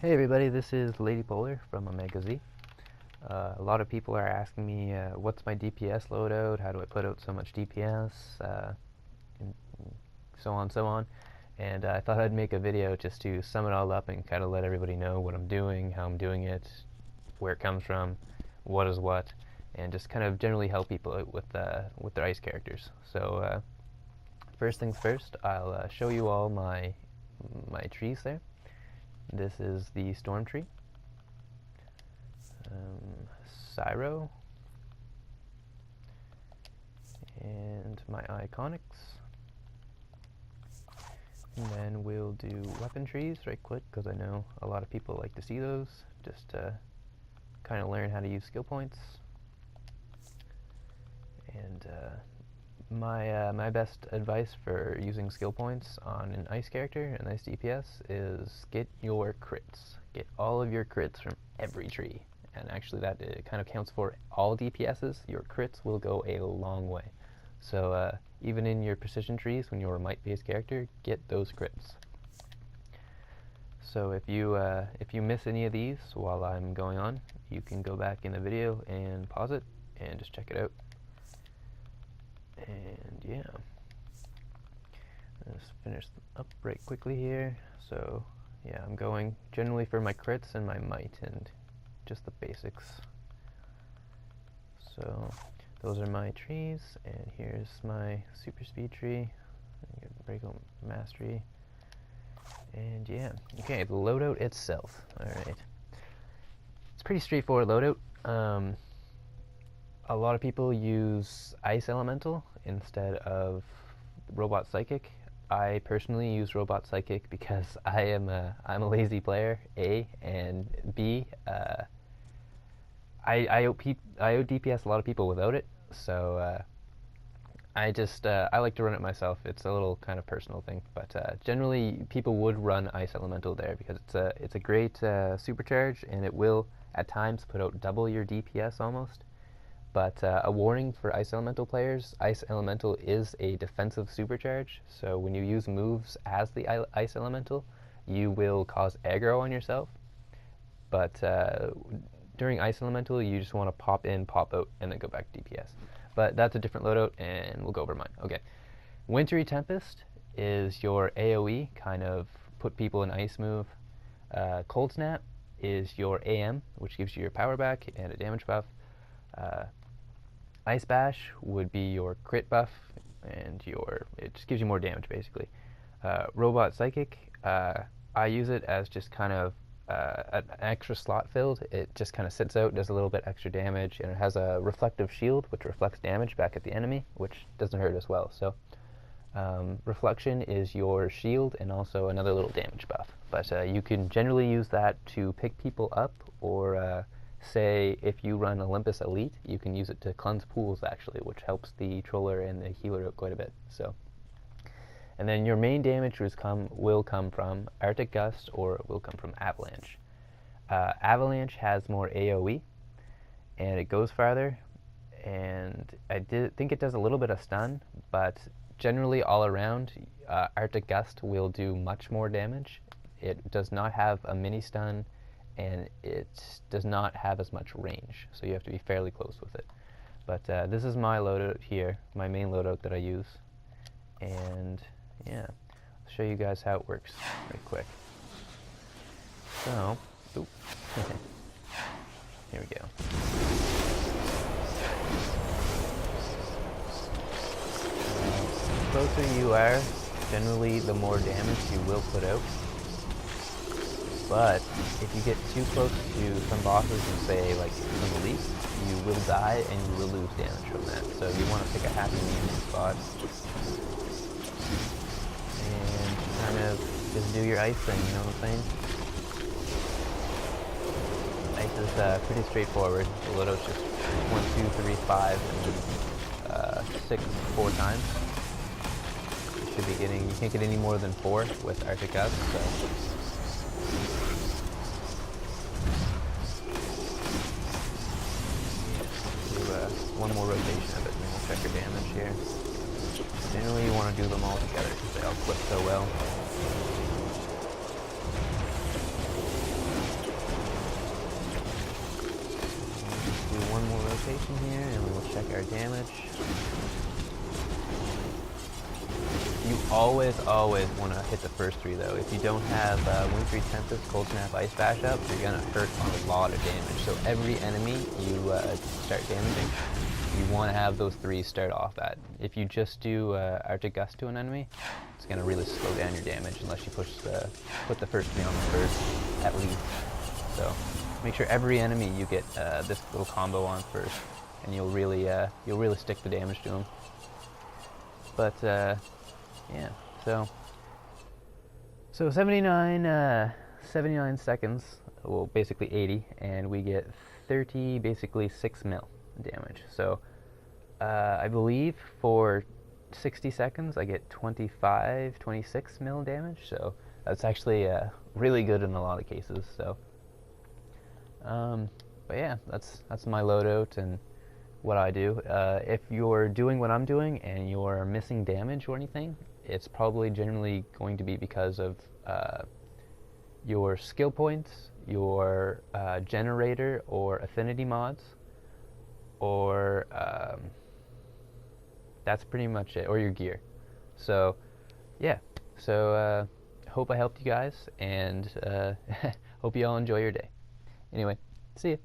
Hey everybody, this is LadyPolar from Omega Z. A lot of people are asking me, what's my DPS loadout, how do I put out so much DPS, and so on. And I thought I'd make a video just to sum it all up and kind of let everybody know what I'm doing, how I'm doing it, where it comes from, what is what, and just kind of generally help people out with their ice characters. So first things first, I'll show you all my trees there. This is the Storm Tree, Cyro, and my Iconics. And then we'll do weapon trees right quick, because I know a lot of people like to see those, just to kind of learn how to use skill points. And my best advice for using skill points on an ice character, an ice DPS, is get your crits. Get all of your crits from every tree. And actually that kind of counts for all DPSs. Your crits will go a long way. So even in your precision trees, when you're a might-based character, get those crits. So if you miss any of these while I'm going on, you can go back in the video and pause it and just check it out. And yeah, let's finish up right quickly here. So yeah, I'm going generally for my crits and my might and just the basics. So those are my trees, and here's my super speed tree, breakout mastery, and yeah. Okay, the loadout itself. Alright, it's pretty straightforward loadout. A lot of people use Ice Elemental instead of Robot Psychic. I personally use Robot Psychic because I'm a lazy player, A, and B, I out DPS a lot of people without it, so I like to run it myself. It's a little kind of personal thing, but generally people would run Ice Elemental there because it's a great supercharge, and it will at times put out double your DPS almost. But a warning for Ice Elemental players, Ice Elemental is a defensive supercharge, so when you use moves as the Ice Elemental, you will cause aggro on yourself. But during Ice Elemental, you just want to pop in, pop out, and then go back to DPS. But that's a different loadout, and we'll go over mine. Okay, Wintry Tempest is your AoE, kind of put people in ice move. Cold Snap is your AM, which gives you your power back and a damage buff. Ice Bash would be your crit buff, and it just gives you more damage, basically. Robot Psychic, I use it as just kind of an extra slot filled. It just kind of sits out, does a little bit extra damage, and it has a reflective shield, which reflects damage back at the enemy, which doesn't hurt as well. So Reflection is your shield and also another little damage buff. But you can generally use that to pick people up, or say if you run Olympus Elite, you can use it to cleanse pools actually, which helps the troller and the healer out quite a bit. So, and then your main damage will come from Arctic Gust, or it will come from Avalanche. Avalanche has more AoE, and it goes farther, and I think it does a little bit of stun, but generally all around, Arctic Gust will do much more damage. It does not have a mini stun, and it does not have as much range, so you have to be fairly close with it. But this is my loadout here, my main loadout that I use, and yeah, I'll show you guys how it works right quick. So, here we go. The closer you are, generally the more damage you will put out. But if you get too close to some bosses and say like some elites, you will die and you will lose damage from that. So you want to pick a happy medium spot and kind of just do your ice thing, you know what I'm saying? Ice is pretty straightforward. The loadout's just 1, 2, 3, 5, and 6 4 times. You should be getting, you can't get any more than 4 with Arctic Gust, so. One more rotation of it, and then we'll check your damage here. Generally, you want to do them all together because they all clip so well. our damage. You always want to hit the first 3 though. If you don't have Wintry Tempest, Cold Snap, Ice Bash up, you're going to hurt on a lot of damage. So every enemy you start damaging, you want to have those 3 start off at. If you just do Arctic Gust to an enemy, it's going to really slow down your damage unless you put the first 3 on them first, at least. So make sure every enemy you get this little combo on first, and you'll really stick the damage to them. But yeah, so 79 seconds, well basically 80, and we get 30, basically 6 mil damage. So I believe for 60 seconds I get 26 mil damage, so that's actually really good in a lot of cases. So but yeah, that's my loadout and what I do. If you're doing what I'm doing and you're missing damage or anything, it's probably generally going to be because of your skill points, your generator or affinity mods, or that's pretty much it, or your gear. So yeah, so hope I helped you guys, and hope you all enjoy your day. Anyway, see ya.